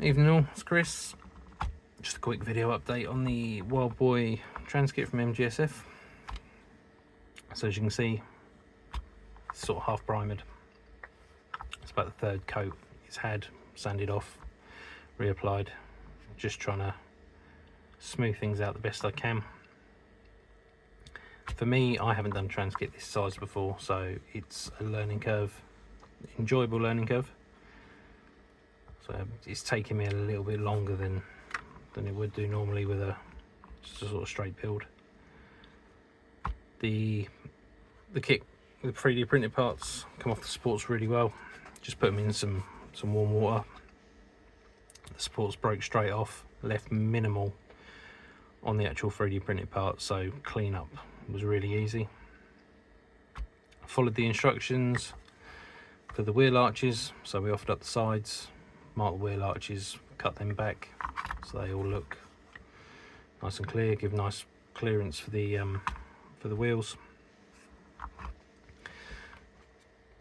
Evening all, it's Chris. Just a quick video update on the Wild Boy transkit from MGSF. So as you can see, it's sort of half primered. It's about the third coat it's had, sanded off, reapplied. Just trying to smooth things out the best I can. For me, I haven't done transkit this size before, so it's a learning curve, enjoyable learning curve. So it's taking me a little bit longer than it would do normally with just a sort of straight build. The kit, the 3D printed parts come off the supports really well. Just put them in some warm water. The supports broke straight off, left minimal on the actual 3D printed parts, so cleanup was really easy. I followed the instructions for the wheel arches, so we offered up the sides, marked the wheel arches, cut them back so they all look nice and clear, give nice clearance for the wheels.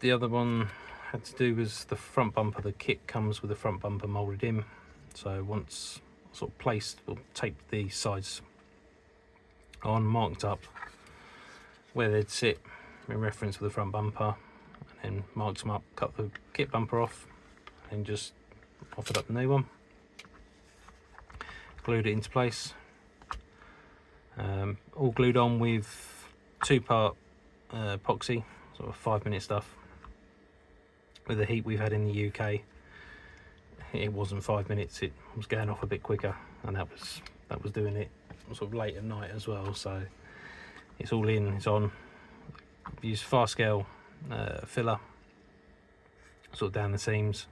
The other one had to do was the front bumper. The kit comes with the front bumper moulded in, so once sort of placed, we'll tape the sides on, marked up where they'd sit in reference with the front bumper, and then marked them up, cut the kit bumper off, and just offered up the new one, glued it into place, all glued on with 2-part epoxy, sort of 5-minute stuff. With the heat we've had in the UK, it wasn't 5 minutes, it was going off a bit quicker, and that was doing it sort of late at night as well. So it's all in, it's on. Use Firescale filler sort of down the seams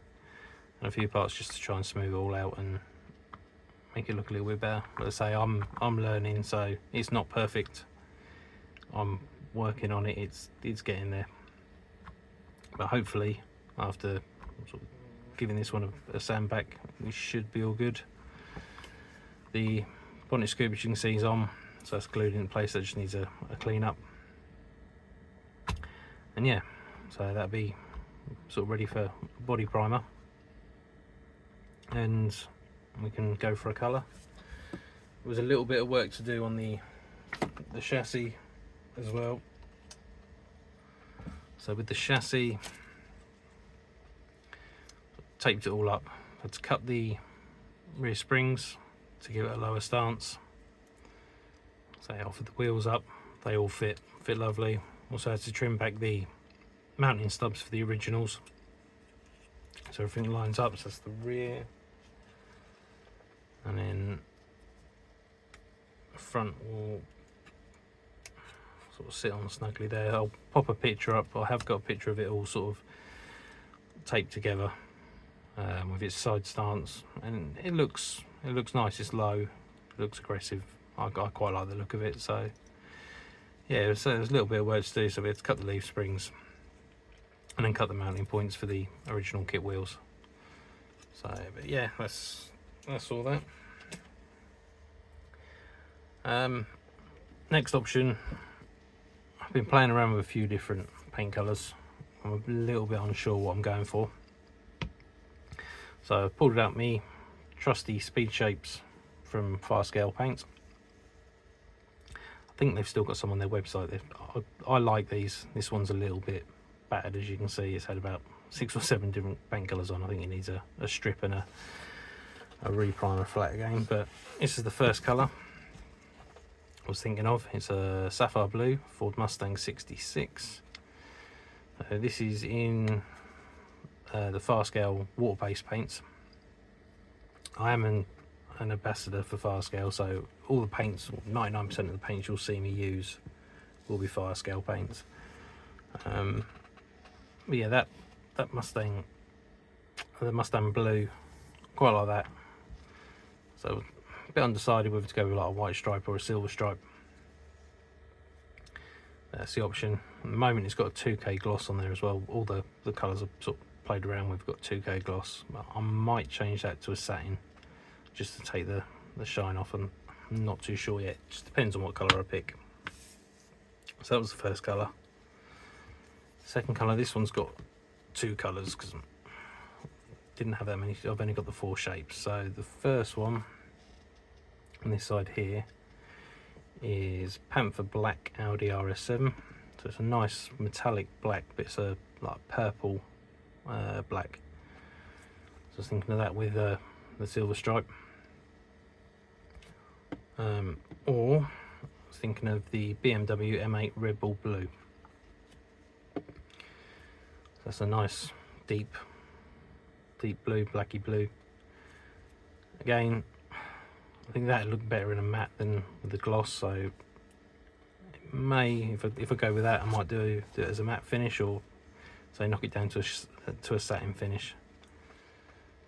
and a few parts just to try and smooth it all out and make it look a little bit better. But I say I'm learning, so it's not perfect. I'm working on it. It's getting there. But hopefully, after sort of giving this one a sand back, we should be all good. The bonnet scoop, as you can see, is on, so that's glued in place. That just needs a clean up. And yeah, so that'll be sort of ready for body primer, and we can go for a colour. There was a little bit of work to do on the chassis as well. So with the chassis, taped it all up. Had to cut the rear springs to give it a lower stance. So I offered the wheels up, they all fit lovely. Also had to trim back the mounting stubs for the originals, so everything lines up. So that's the rear, and then the front will sort of sit on snugly there. I'll pop a picture up. I have got a picture of it all sort of taped together with its side stance, and it looks nice. It's low, it looks aggressive. I quite like the look of it. So yeah, so there's a little bit of work to do. So we had to cut the leaf springs and then cut the mounting points for the original kit wheels. So but yeah, that's all that. Next option, I've been playing around with a few different paint colours. I'm a little bit unsure what I'm going for, so I've pulled out me trusty Speed Shapes from Firescale paints. I think they've still got some on their website. I like these. This one's a little bit battered, as you can see. It's had about 6 or 7 different paint colours on. I think it needs a strip and a reprimer flat again, but this is the first colour I was thinking of. It's a sapphire blue, Ford Mustang 66. This is in the Firescale water-based paints. I am an ambassador for Firescale, so all the paints, 99% of the paints you'll see me use will be Firescale paints. But yeah, that Mustang, the Mustang blue, quite like that. So a bit undecided whether to go with like a white stripe or a silver stripe. That's the option. At the moment it's got a 2K gloss on there as well. All the colours I've sort of played around with got 2K gloss. But I might change that to a satin just to take the shine off, and I'm not too sure yet. Just depends on what colour I pick. So that was the first colour. Second colour, this one's got 2 colours because didn't have that many. I've only got the 4 shapes. So the first one on this side here is Panther Black Audi RS7. So it's a nice metallic black, but it's a like purple black. So I was thinking of that with the silver stripe. Or I was thinking of the BMW M8 Red Bull Blue. So that's a nice deep blue, blacky blue. Again, I think that would look better in a matte than with the gloss, so it may, if I go with that, I might do it as a matte finish, or say knock it down to a satin finish.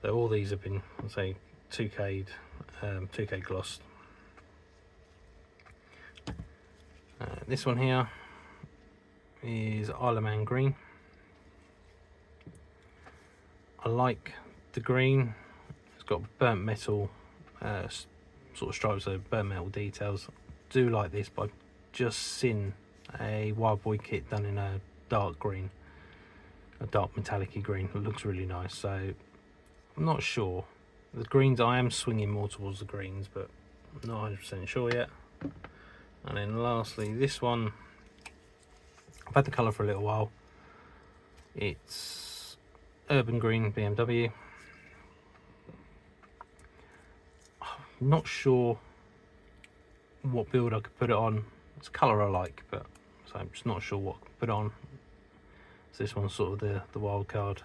So all these have been, I'll say, 2K glossed. This one here is Isle of Man green. I like the green. It's got burnt metal sort of stripes, so burnt metal details. Do like this, but I've just seen a Wild Boy kit done in a dark green, a dark metallic-y green. It looks really nice, so I'm not sure. The greens, I am swinging more towards the greens, but I'm not 100% sure yet. And then lastly, this one, I've had the colour for a little while. It's Urban Green BMW. I'm not sure what build I could put it on. It's a colour I like, but so I'm just not sure what I could put on. So this one's sort of the wild card.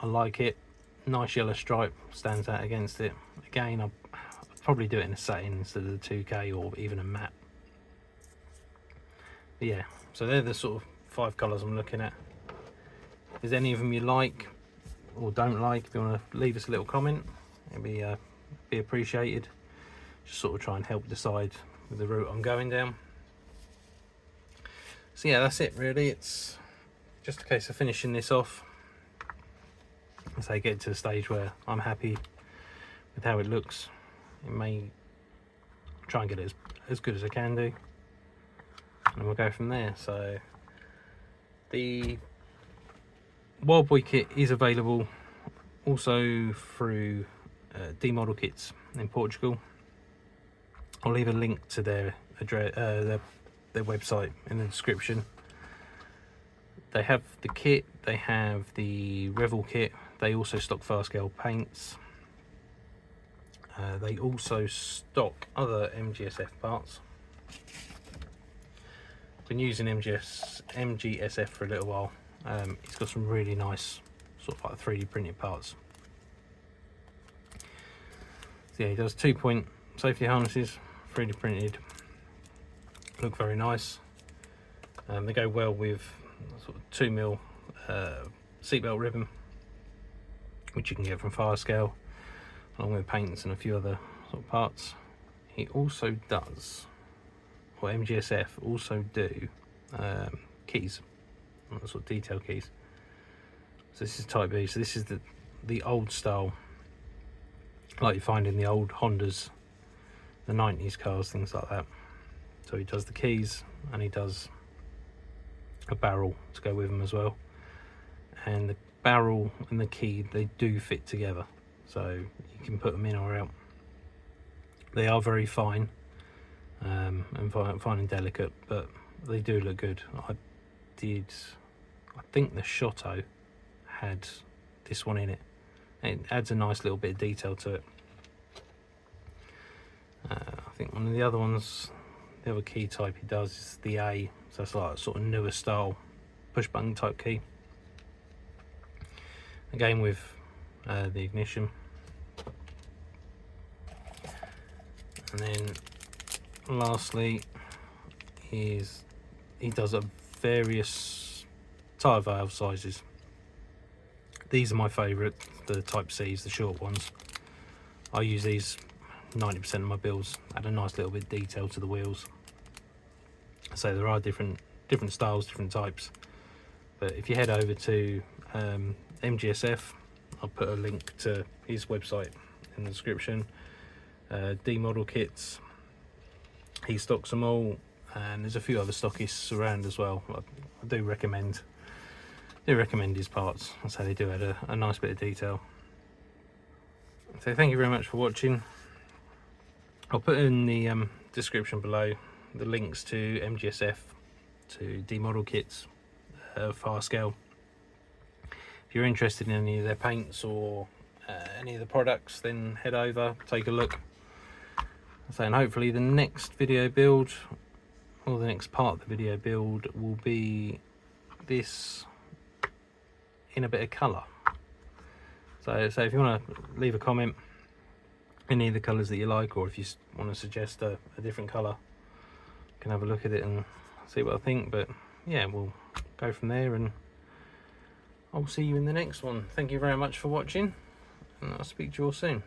I like it. Nice yellow stripe stands out against it. Again, I'd probably do it in a satin instead of the 2K or even a matte. But yeah, so they're the sort of 5 colours I'm looking at. If there's any of them you like or don't like, if you want to leave us a little comment, it'd be appreciated. Just sort of try and help decide with the route I'm going down. So yeah, that's it really. It's just a case of finishing this off. As I get to the stage where I'm happy with how it looks, it may try and get it as good as I can do, and we'll go from there. So the Wild Boy kit is available also through D.Modelkits in Portugal. I'll leave a link to their address, their website in the description. They have the kit, they have the Revell kit, they also stock Firescale paints. They also stock other MGSF parts. Been using MGSF for a little while. It's got some really nice sort of like 3D printed parts. So yeah, he does 2-point safety harnesses, 3D printed, look very nice. They go well with sort of 2mm seatbelt ribbon, which you can get from Firescale, along with paints and a few other sort of parts. He also does, or MGSF also do, keys, sort of detail keys. So this is Type B, so this is the old style, like you find in the old Hondas, the 90s cars, things like that. So he does the keys, and he does a barrel to go with them as well. And the barrel and the key, they do fit together, so you can put them in or out. They are very fine and fine and delicate, but they do look good. I think the Shotto had this one in it. It adds a nice little bit of detail to it. I think one of the other ones, the other key type he does is the A, so that's like a sort of newer style push button type key. Again with the ignition. And then lastly is he does a various tyre valve sizes. These are my favourite, the Type C's, the short ones. I use these 90% of my builds. Add a nice little bit of detail to the wheels. So there are different styles, different types. But if you head over to MGSF, I'll put a link to his website in the description. D.Modelkits, he stocks them all, and there's a few other stockists around as well. I do recommend do recommend his parts. So they do add a nice bit of detail. So thank you very much for watching. I'll put in the description below the links to MGSF, to D.Modelkits, Firescale. If you're interested in any of their paints or any of the products, then head over, take a look. So, and hopefully the next video build, or the next part of the video build, will be this in a bit of colour. So if you want to leave a comment, any of the colours that you like, or if you want to suggest a different colour, you can have a look at it and see what I think. But yeah, we'll go from there, and I'll see you in the next one. Thank you very much for watching, and I'll speak to you all soon.